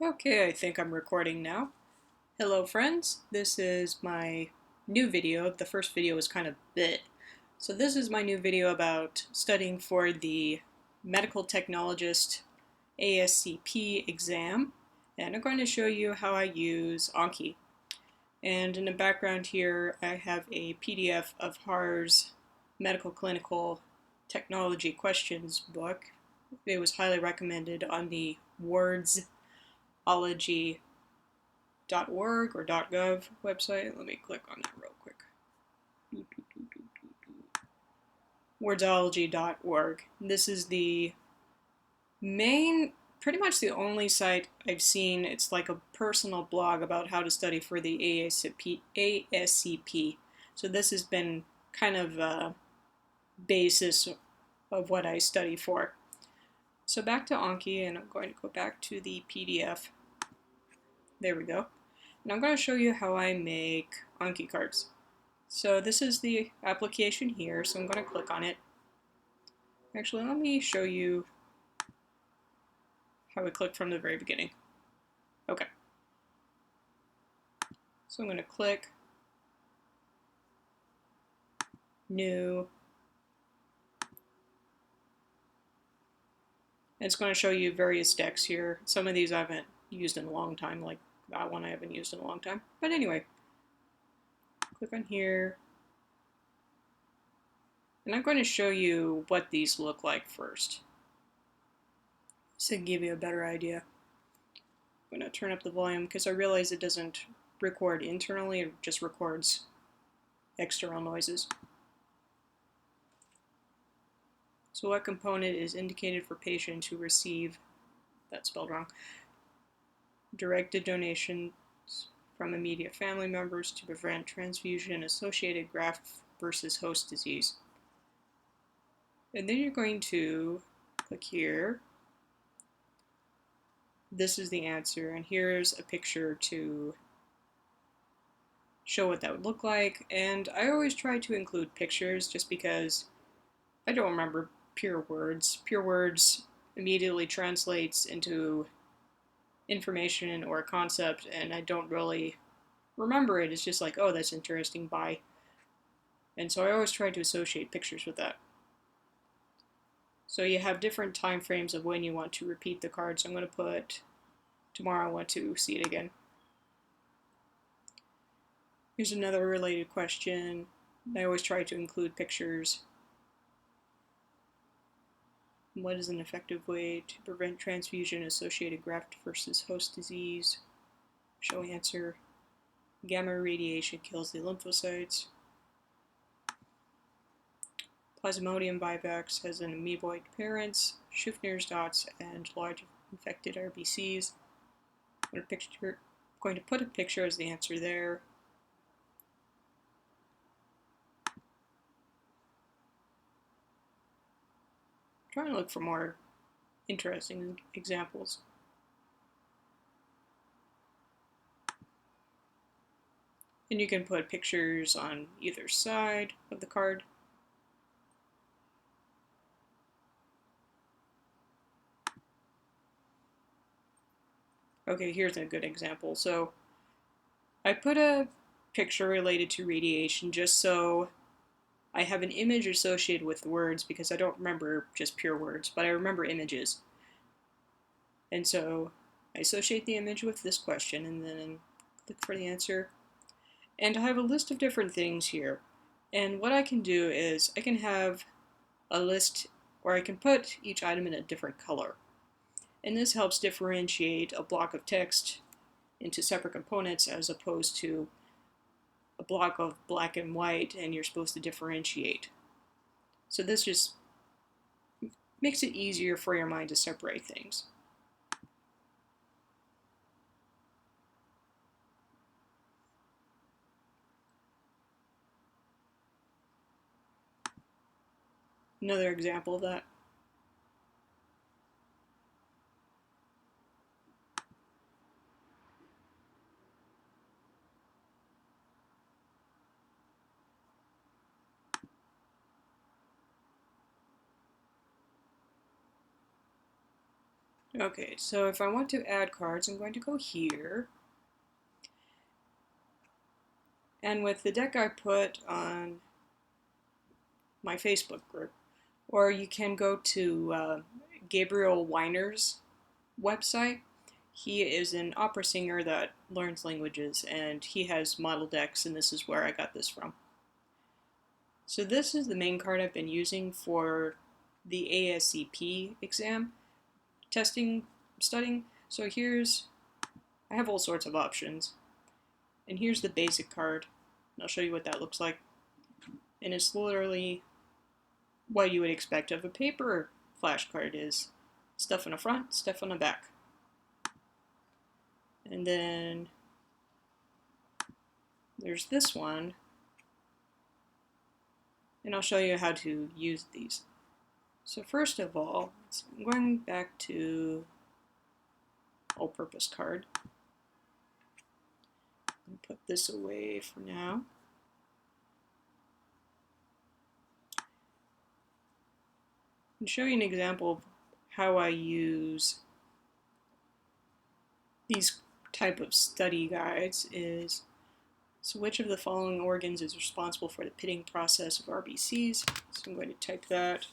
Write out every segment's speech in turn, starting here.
Okay, I think I'm recording now. Hello friends, this is my new video. The first video was kind of bit. So this is my new video about studying for the medical technologist ASCP exam. And I'm going to show you how I use Anki. And in the background here, I have a PDF of HAR's Medical Clinical Technology Questions book. It was highly recommended on the wards ology.org or .gov website. Let me click on that real quick. Wordology.org. This is the main, pretty much the only site I've seen. It's like a personal blog about how to study for the ASCP. So this has been kind of a basis of what I study for. So back to Anki, and I'm going to go back to the PDF. There we go. And I'm going to show you how I make Anki cards. So this is the application here, so I'm going to click on it. Actually, let me show you how we click from the very beginning. Okay. So I'm going to click New. And it's going to show you various decks here. Some of these I haven't used in a long time, like that one I haven't used in a long time. But anyway, click on here. And I'm going to show you what these look like first, so to give you a better idea. I'm going to turn up the volume because I realize it doesn't record internally, it just records external noises. So what component is indicated for patients who receive, that's spelled wrong, directed donations from immediate family members to prevent transfusion-associated graft versus host disease. And then you're going to click here. This is the answer, and here's a picture to show what that would look like. And I always try to include pictures just because I don't remember pure words. Pure words immediately translates into information or a concept, and I don't really remember it. It's just like, oh, that's interesting, bye. And so I always try to associate pictures with that. So you have different time frames of when you want to repeat the card. So I'm going to put tomorrow I want to see it again. Here's another related question. I always try to include pictures. What is an effective way to prevent transfusion-associated graft versus host disease? Show answer. Gamma radiation kills the lymphocytes. Plasmodium vivax has an amoeboid appearance, Schuffner's dots, and large infected RBCs. I'm going to put a picture as the answer there. I'm trying to look for more interesting examples. And you can put pictures on either side of the card. Okay, here's a good example. So I put a picture related to radiation just so I have an image associated with words because I don't remember just pure words, but I remember images. And so I associate the image with this question and then click for the answer. And I have a list of different things here. And what I can do is I can have a list where I can put each item in a different color. And this helps differentiate a block of text into separate components as opposed to a block of black and white and you're supposed to differentiate. So this just makes it easier for your mind to separate things. Another example of that. Okay, so if I want to add cards, I'm going to go here. And with the deck I put on my Facebook group, or you can go to Gabriel Weiner's website. He is an opera singer that learns languages, and he has model decks, and this is where I got this from. So this is the main card I've been using for the ASCP exam studying. So I have all sorts of options, and here's the basic card, and I'll show you what that looks like. And it's literally what you would expect of a paper flashcard is stuff on the front, stuff on the back. And then there's this one, and I'll show you how to use these. So first of all, I'm going back to all-purpose card. I'll put this away for now. And show you an example of how I use these type of study guides is, so which of the following organs is responsible for the pitting process of RBCs? So I'm going to type that.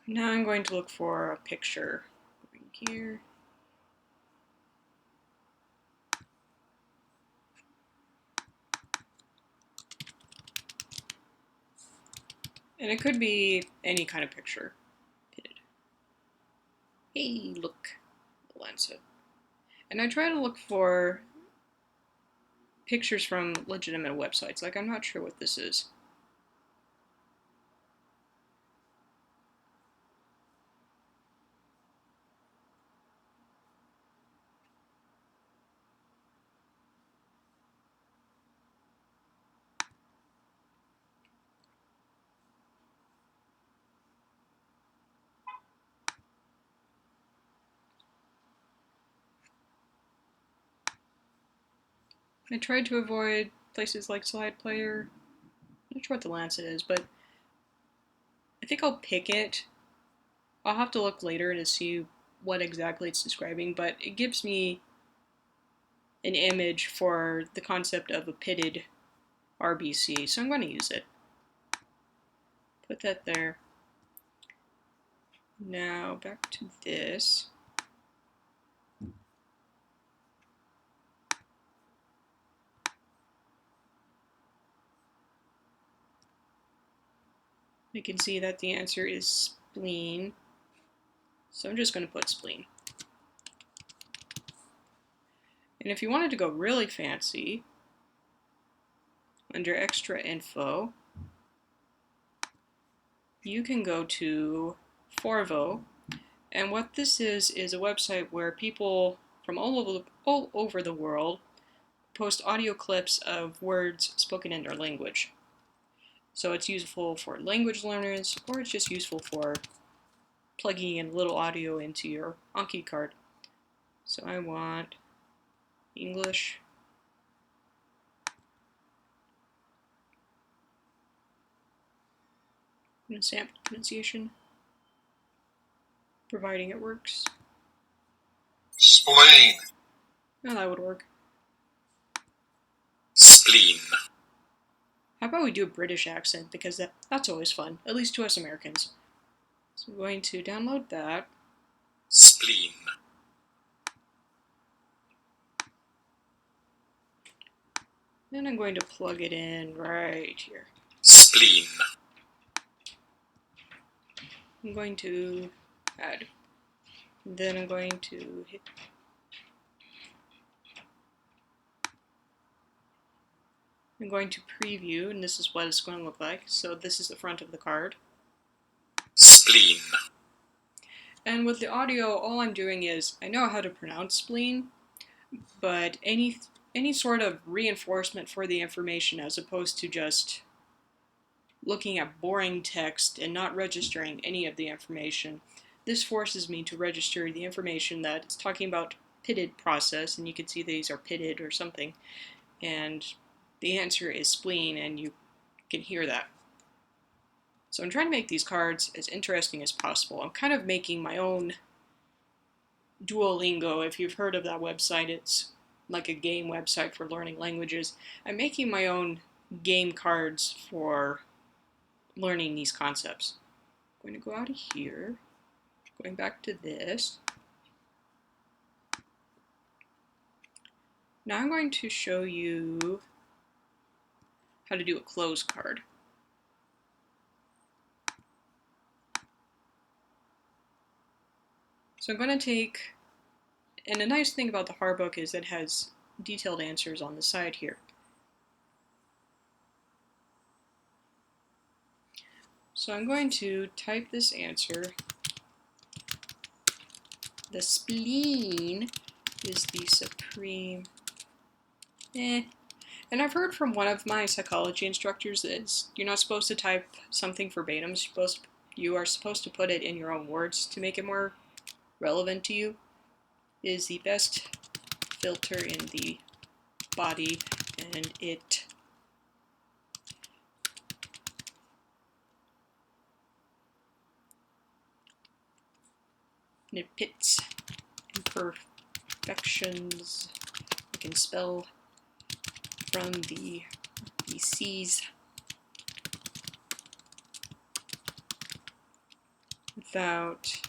Now I'm going to look for a picture. Going here. And it could be any kind of picture. Pitted. Hey, look, the lancet. And I try to look for pictures from legitimate websites. Like, I'm not sure what this is. I tried to avoid places like Slide Player. I'm not sure what the lancet is, but I think I'll pick it. I'll have to look later to see what exactly it's describing, but it gives me an image for the concept of a pitted RBC, so I'm going to use it. Put that there. Now back to this. You can see that the answer is spleen, so I'm just going to put spleen. And if you wanted to go really fancy, under extra info, you can go to Forvo, and what this is a website where people from all over the world post audio clips of words spoken in their language. So it's useful for language learners, or it's just useful for plugging in little audio into your Anki card. So I want English. Sample pronunciation, providing it works. Spleen. Oh, that would work. Spleen. How about we do a British accent, because that's always fun, at least to us Americans. So I'm going to download that. Spleen. And I'm going to plug it in right here. Spleen. I'm going to add. Then I'm going to hit. I'm going to preview, and this is what it's going to look like. So this is the front of the card. Spleen. And with the audio, all I'm doing is, I know how to pronounce spleen, but any sort of reinforcement for the information as opposed to just looking at boring text and not registering any of the information. This forces me to register the information that it's talking about pitted process, and you can see these are pitted or something, and the answer is spleen, and you can hear that. So I'm trying to make these cards as interesting as possible. I'm kind of making my own Duolingo. If you've heard of that website, it's like a game website for learning languages. I'm making my own game cards for learning these concepts. I'm going to go out of here, going back to this. Now I'm going to show you how to do a close card. So I'm going to take, and the nice thing about the hard book is it has detailed answers on the side here. So I'm going to type this answer. The spleen is the supreme. And I've heard from one of my psychology instructors that you're not supposed to type something verbatim. You are supposed to put it in your own words to make it more relevant to you. It is the best filter in the body, and it nitpicks imperfections. I can spell from the BCs without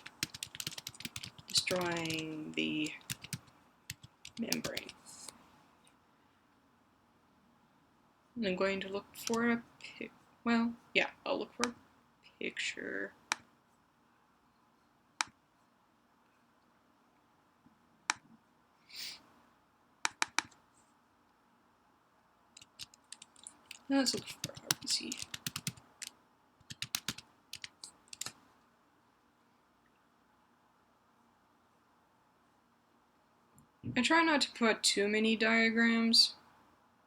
destroying the membrane. And I'm going to look for a I'll look for a picture. Now let's look for RBC. I try not to put too many diagrams.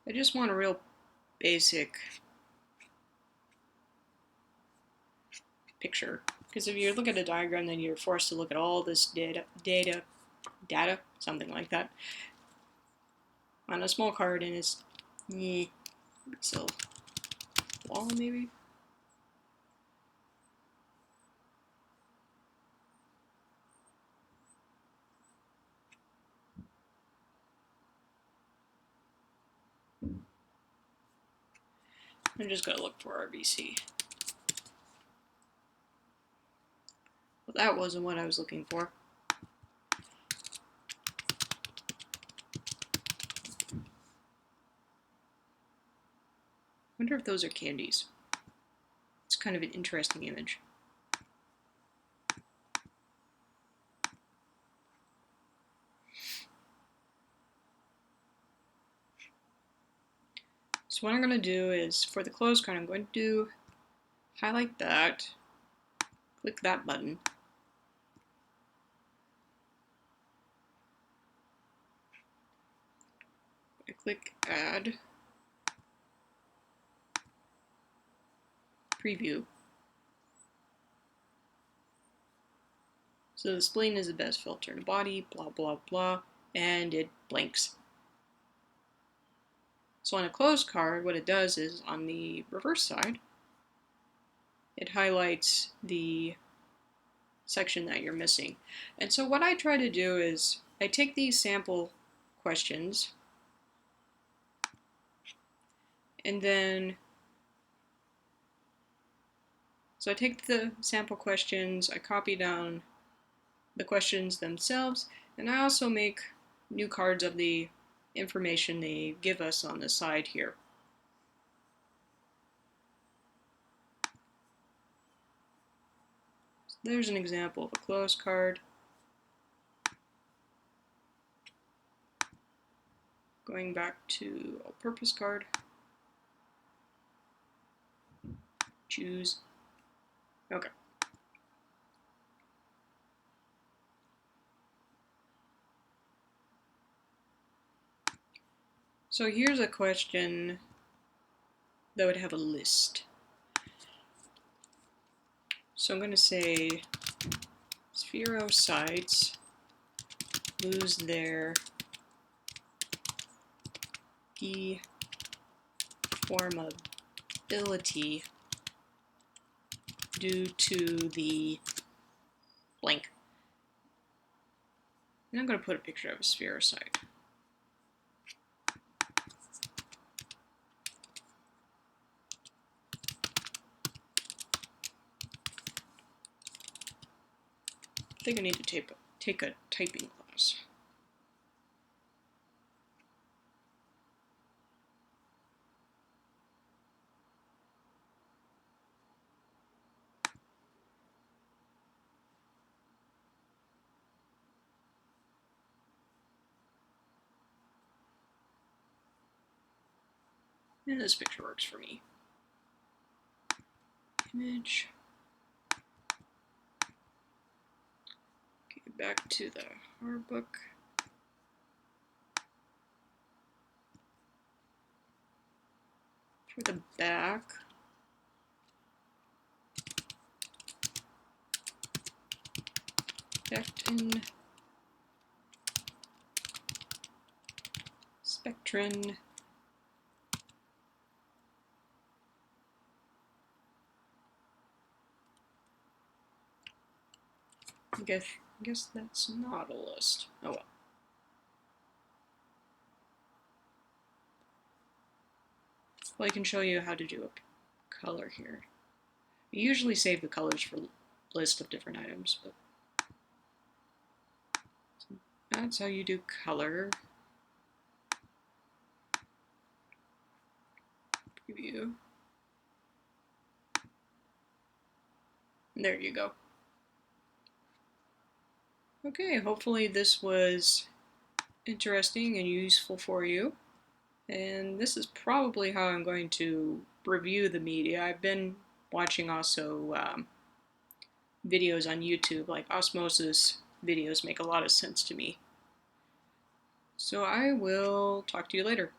I just want a real basic picture. Because if you look at a diagram, then you're forced to look at all this data, something like that, on a small card, and it's so wall maybe. I'm just gonna look for RBC. Well, that wasn't what I was looking for. I wonder if those are candies. It's kind of an interesting image. So what I'm going to do is, for the close card, I'm going to highlight that, click that button, I click Add, Preview. So the spleen is the best filter in the body, blah blah blah, and it blinks. So on a closed card, what it does is, on the reverse side, it highlights the section that you're missing. And so what I try to do is, I take these sample questions, and then, so I take the sample questions, I copy down the questions themselves, and I also make new cards of the information they give us on the side here. So there's an example of a closed card. Going back to all-purpose card. Choose. Okay. So here's a question that would have a list. So I'm going to say spherocytes lose their deformability due to the blank. And I'm going to put a picture of a spherocyte. I think I need to take a typing class. And this picture works for me. Image. Okay, back to the hard book. For the back, pectin, spectrin, I guess that's not a list. Oh well. Well, I can show you how to do a color here. You usually save the colors for list of different items, but that's how you do color. Preview. And there you go. Okay, hopefully this was interesting and useful for you. And this is probably how I'm going to review the media. I've been watching also videos on YouTube, like osmosis videos make a lot of sense to me. So I will talk to you later.